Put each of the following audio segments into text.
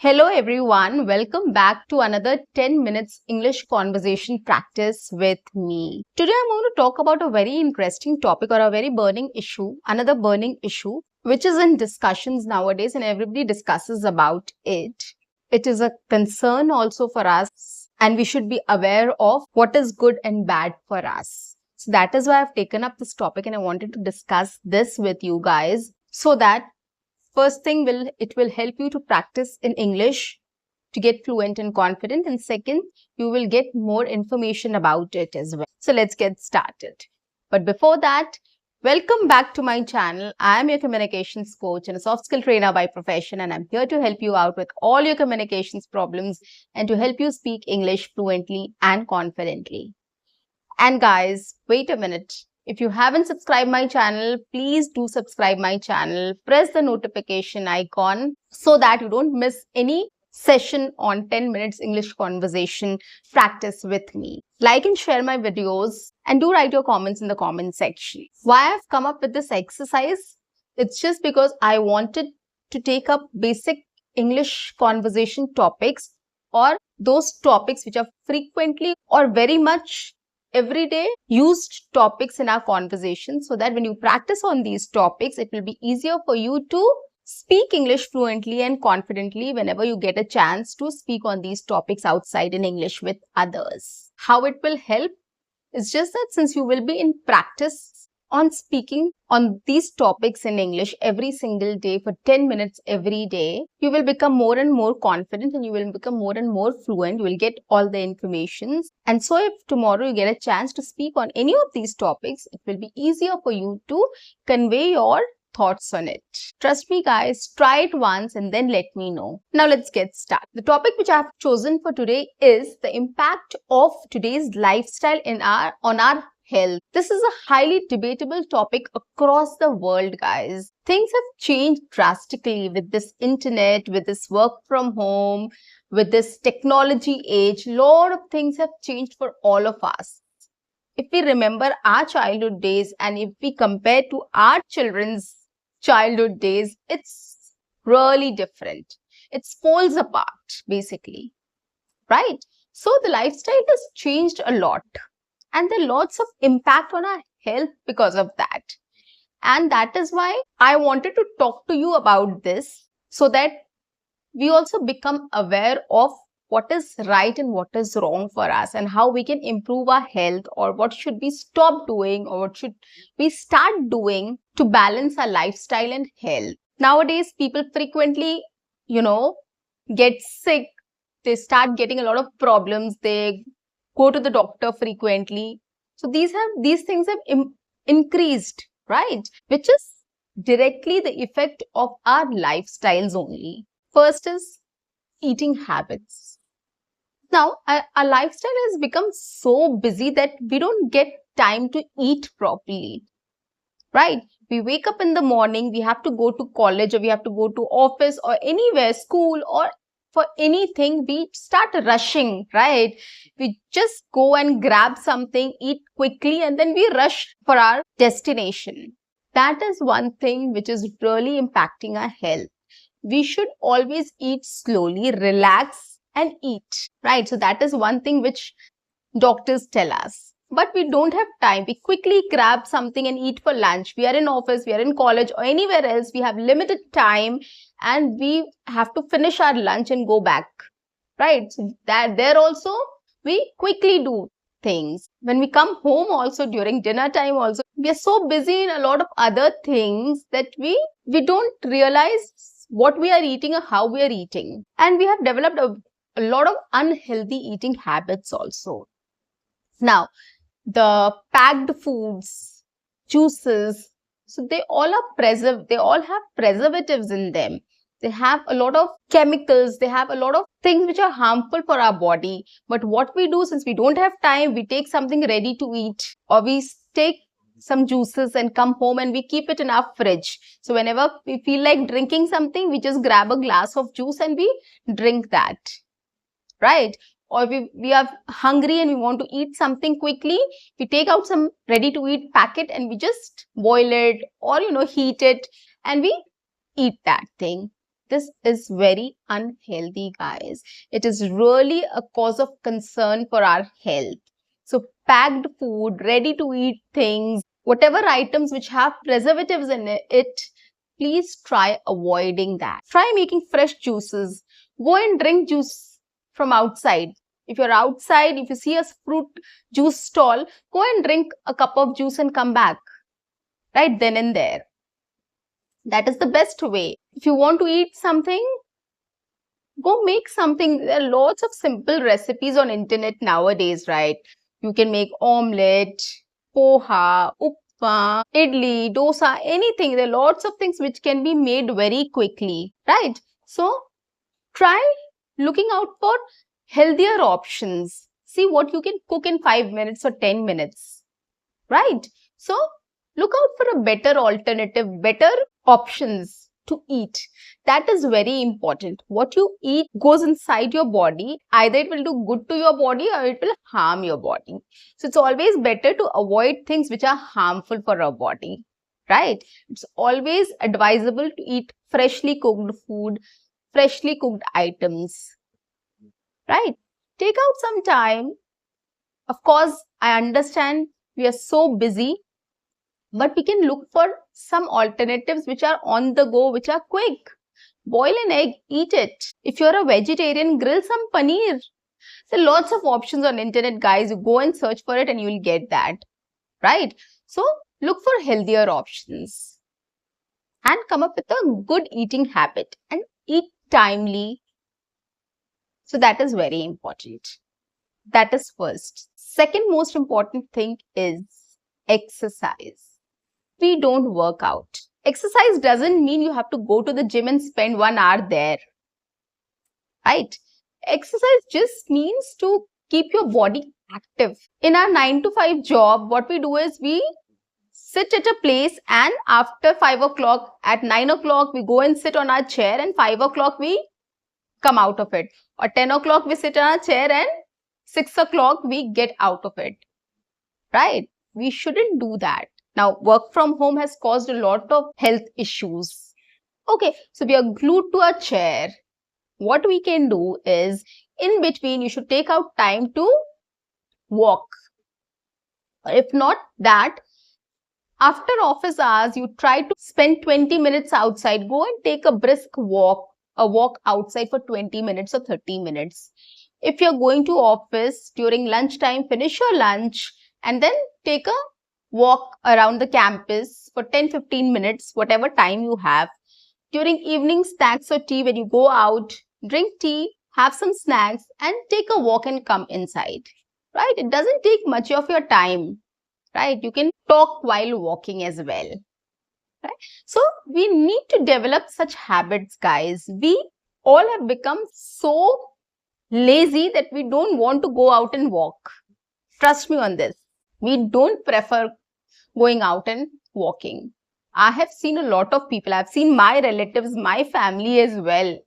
Hello everyone, welcome back to another 10 minutes English conversation practice with me. Today I'm going to talk about a very interesting topic or a very burning issue, another burning issue which is in discussions nowadays and everybody discusses about it. It is a concern also for us and we should be aware of what is good and bad for us. So that is why I've taken up this topic and I wanted to discuss this with you guys so that first thing it will help you to practice in English to get fluent and confident, and second, you will get more information about it as well. So let's get started. But before that, welcome back to my channel. I am your communications coach and a soft skill trainer by profession, and I'm here to help you out with all your communications problems and to help you speak English fluently and confidently. And guys, wait a minute. If you haven't subscribed my channel, please do subscribe my channel. Press the notification icon so that you don't miss any session on 10 minutes English conversation practice with me. Like and share my videos and do write your comments in the comment section. Why I've come up with this exercise? It's just because I wanted to take up basic English conversation topics or those topics which are frequently or very much everyday used topics in our conversation, so that when you practice on these topics, it will be easier for you to speak English fluently and confidently whenever you get a chance to speak on these topics outside in English with others. How it will help is just that since you will be in practice on speaking on these topics in English every single day for 10 minutes every day, you will become more and more confident and you will become more and more fluent. You will get all the information. And so if tomorrow you get a chance to speak on any of these topics, it will be easier for you to convey your thoughts on it. Trust me guys, try it once and then let me know. Now let's get started. The topic which I have chosen for today is the impact of today's lifestyle on our health. This is a highly debatable topic across the world, guys. Things have changed drastically with this internet, with this work from home, with this technology age. A lot of things have changed for all of us. If we remember our childhood days and if we compare to our children's childhood days, it's really different. It's poles apart, basically, right? So the lifestyle has changed a lot. And there are lots of impact on our health because of that. And that is why I wanted to talk to you about this so that we also become aware of what is right and what is wrong for us and how we can improve our health, or what should we stop doing or what should we start doing to balance our lifestyle and health. Nowadays, people frequently, get sick. They start getting a lot of problems. They go to the doctor frequently. So these things have increased, right? Which is directly the effect of our lifestyles only. First is eating habits. Now, our lifestyle has become so busy that we don't get time to eat properly, right? We wake up in the morning, we have to go to college or we have to go to office or anywhere, school or for anything, we start rushing, right? We just go and grab something, eat quickly, and then we rush for our destination. That is one thing which is really impacting our health. We should always eat slowly, relax and eat, right? So that is one thing which doctors tell us. But we don't have time. We quickly grab something and eat for lunch. We are in office, we are in college or anywhere else. We have limited time and we have to finish our lunch and go back, right? So that there also we quickly do things. When we come home also during dinner time also, we are so busy in a lot of other things that we don't realize what we are eating or how we are eating. And we have developed a lot of unhealthy eating habits also. Now, the packed foods, juices, so they all have preservatives in them. They have a lot of chemicals, they have a lot of things which are harmful for our body. But what we do, since we don't have time, we take something ready to eat, or we take some juices and come home and we keep it in our fridge. So whenever we feel like drinking something, we just grab a glass of juice and we drink that, right? Or we are hungry and we want to eat something quickly, we take out some ready to eat packet and we just boil it or heat it and we eat that thing. This is very unhealthy, guys. It is really a cause of concern for our health. So packed food, ready to eat things, whatever items which have preservatives in it, please try avoiding that. Try making fresh juices. Go and drink juice from outside. If you're outside, if you see a fruit juice stall, go and drink a cup of juice and come back right then and there. That is the best way. If you want to eat something, go make something. There are lots of simple recipes on internet nowadays, right? You can make omelette, poha, upma, idli, dosa, anything. There are lots of things which can be made very quickly, right? So try looking out for healthier options. See what you can cook in 5 minutes or 10 minutes, right? So look out for a better alternative, better options to eat. That is very important. What you eat goes inside your body. Either it will do good to your body or it will harm your body. So it's always better to avoid things which are harmful for our body, right? It's always advisable to eat freshly cooked food, freshly cooked items, right? Take out some time. Of course, I understand we are so busy, but we can look for some alternatives which are on the go, which are quick. Boil an egg, eat it. If you're a vegetarian, grill some paneer. There are lots of options on internet, guys. You go and search for it and you will get that, right? So look for healthier options and come up with a good eating habit and eat timely. So that is very important. That is first. Second most important thing is exercise. We don't work out. Exercise doesn't mean you have to go to the gym and spend 1 hour there, right? Exercise just means to keep your body active. In our 9 to 5 job, what we do is we sit at a place and after 5 o'clock, at 9 o'clock, we go and sit on our chair and 5 o'clock we come out of it. Or 10 o'clock we sit on our chair and 6 o'clock we get out of it, right? We shouldn't do that. Now, work from home has caused a lot of health issues. Okay, so we are glued to a chair. What we can do is, in between, you should take out time to walk. If not that, after office hours, you try to spend 20 minutes outside. Go and take a brisk walk, a walk outside for 20 minutes or 30 minutes. If you're going to office during lunchtime, finish your lunch and then take a walk around the campus for 10-15 minutes, whatever time you have. During evening snacks or tea, when you go out, drink tea, have some snacks and take a walk and come inside, right? It doesn't take much of your time, right? You can talk while walking as well, right? So we need to develop such habits, guys. We all have become so lazy that we don't want to go out and walk. Trust me on this. We don't prefer going out and walking. I have seen a lot of people. I've seen my relatives, my family as well.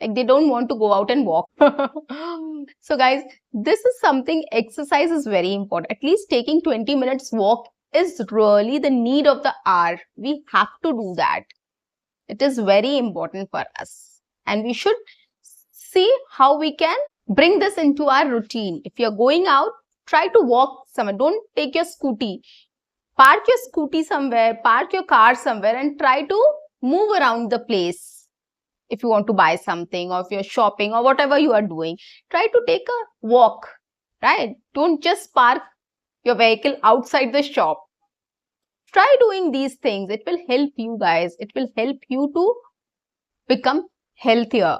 Like they don't want to go out and walk. So guys, this is something, exercise is very important. At least taking 20 minutes walk is really the need of the hour. We have to do that. It is very important for us. And we should see how we can bring this into our routine. If you're going out, try to walk somewhere. Don't take your scooty. Park your scooty somewhere, park your car somewhere and try to move around the place. If you want to buy something or if you're shopping or whatever you are doing, try to take a walk, right? Don't just park your vehicle outside the shop. Try doing these things. It will help you, guys. It will help you to become healthier.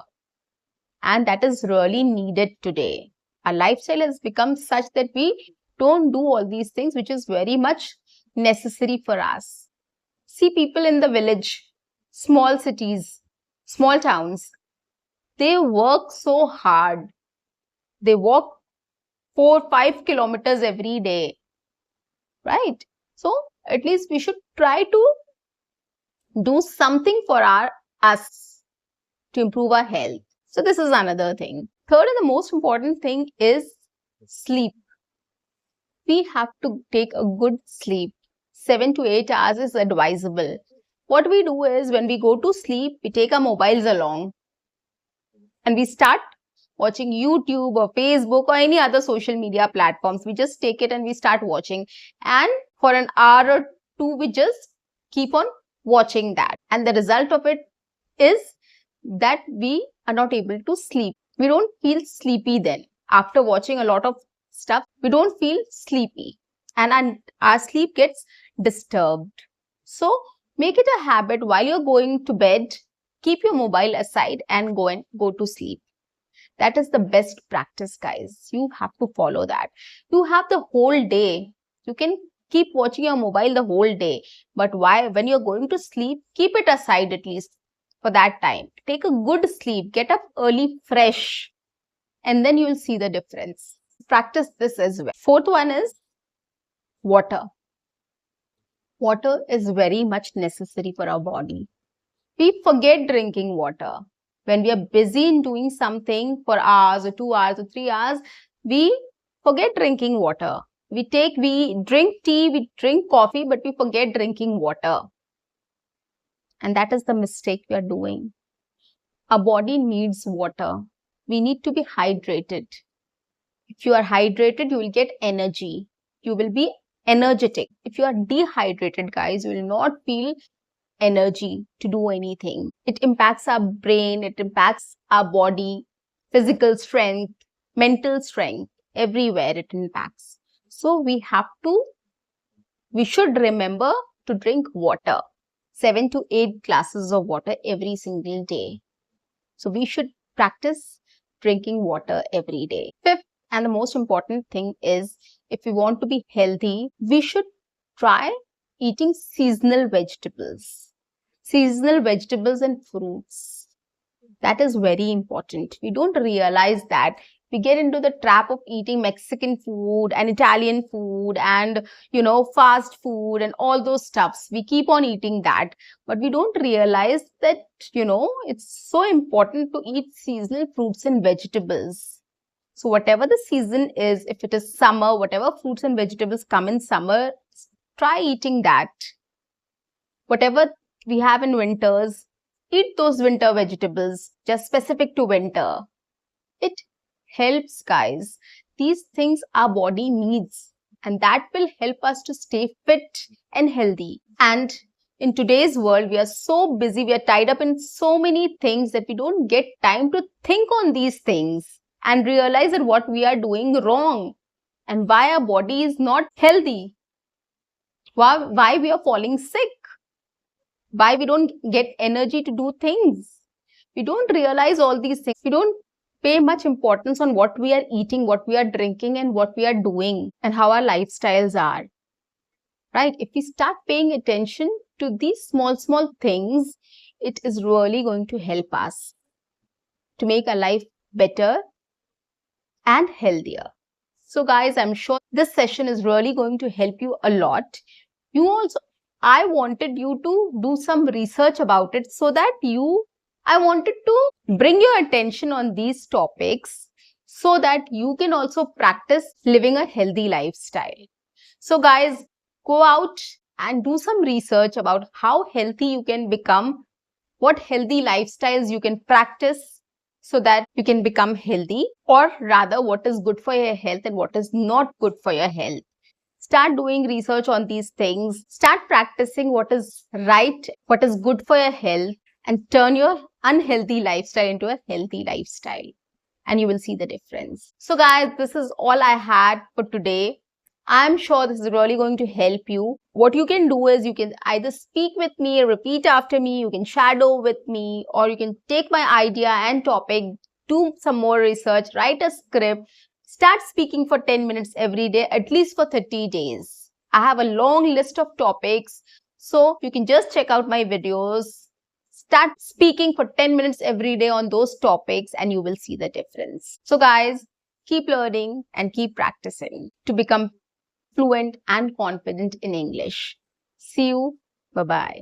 And that is really needed today. Our lifestyle has become such that we don't do all these things, which is very much necessary for us. See people in the village, small cities, small towns, they work so hard. They walk 4-5 kilometers every day, right? So at least we should try to do something for us to improve our health. So this is another thing. Third and the most important thing is sleep. We have to take a good sleep. 7 to 8 hours is advisable. What we do is when we go to sleep, we take our mobiles along and we start watching YouTube or Facebook or any other social media platforms. We just take it and we start watching. And for an hour or two, we just keep on watching that. And the result of it is that we are not able to sleep. We don't feel sleepy then. After watching a lot of stuff, we don't feel sleepy. And our sleep gets disturbed. So make it a habit while you're going to bed, keep your mobile aside and go to sleep. That is the best practice, guys. You have to follow that. You have the whole day. You can keep watching your mobile the whole day. But when you're going to sleep, keep it aside at least for that time. Take a good sleep. Get up early, fresh. And then you'll see the difference. Practice this as well. Fourth one is water. Water is very much necessary for our body. We forget drinking water. When we are busy in doing something for hours or 2 hours or 3 hours, we forget drinking water. We drink tea, we drink coffee, but we forget drinking water. And that is the mistake we are doing. Our body needs water. We need to be hydrated. If you are hydrated, you will get energy. You will be energetic. If you are dehydrated, guys, you will not feel energy to do anything. It impacts our brain, it impacts our body, physical strength, mental strength, everywhere it impacts. So we should remember to drink water, 7 to 8 glasses of water every single day. So we should practice drinking water every day. Fifth and the most important thing is, if we want to be healthy, we should try eating seasonal vegetables. Seasonal vegetables and fruits. That is very important. We don't realize that. We get into the trap of eating Mexican food and Italian food and, fast food and all those stuffs. We keep on eating that. But we don't realize that, it's so important to eat seasonal fruits and vegetables. So whatever the season is, if it is summer, whatever fruits and vegetables come in summer, try eating that. Whatever we have in winters, eat those winter vegetables, just specific to winter. It helps, guys. These things our body needs, and that will help us to stay fit and healthy. And in today's world, we are so busy, we are tied up in so many things that we don't get time to think on these things and realize that what we are doing wrong and why our body is not healthy, why we are falling sick, why we don't get energy to do things. We don't realize all these things. We don't pay much importance on what we are eating, what we are drinking, and what we are doing, and how our lifestyles are. Right? If we start paying attention to these small things, it is really going to help us to make our life better and healthier. So guys, I'm sure this session is really going to help you a lot. I wanted you to do some research about it so that I wanted to bring your attention on these topics so that you can also practice living a healthy lifestyle. So guys, go out and do some research about how healthy you can become, what healthy lifestyles you can practice so that you can become healthy, or rather what is good for your health and what is not good for your health. Start doing research on these things. Start practicing what is right, what is good for your health, and turn your unhealthy lifestyle into a healthy lifestyle. And you will see the difference. So guys, this is all I had for today. I'm sure this is really going to help you. What you can do is you can either speak with me, repeat after me, you can shadow with me, or you can take my idea and topic, do some more research, write a script, start speaking for 10 minutes every day, at least for 30 days. I have a long list of topics, so you can just check out my videos. Start speaking for 10 minutes every day on those topics and you will see the difference. So guys, keep learning and keep practicing to become fluent and confident in English. See you. Bye-bye.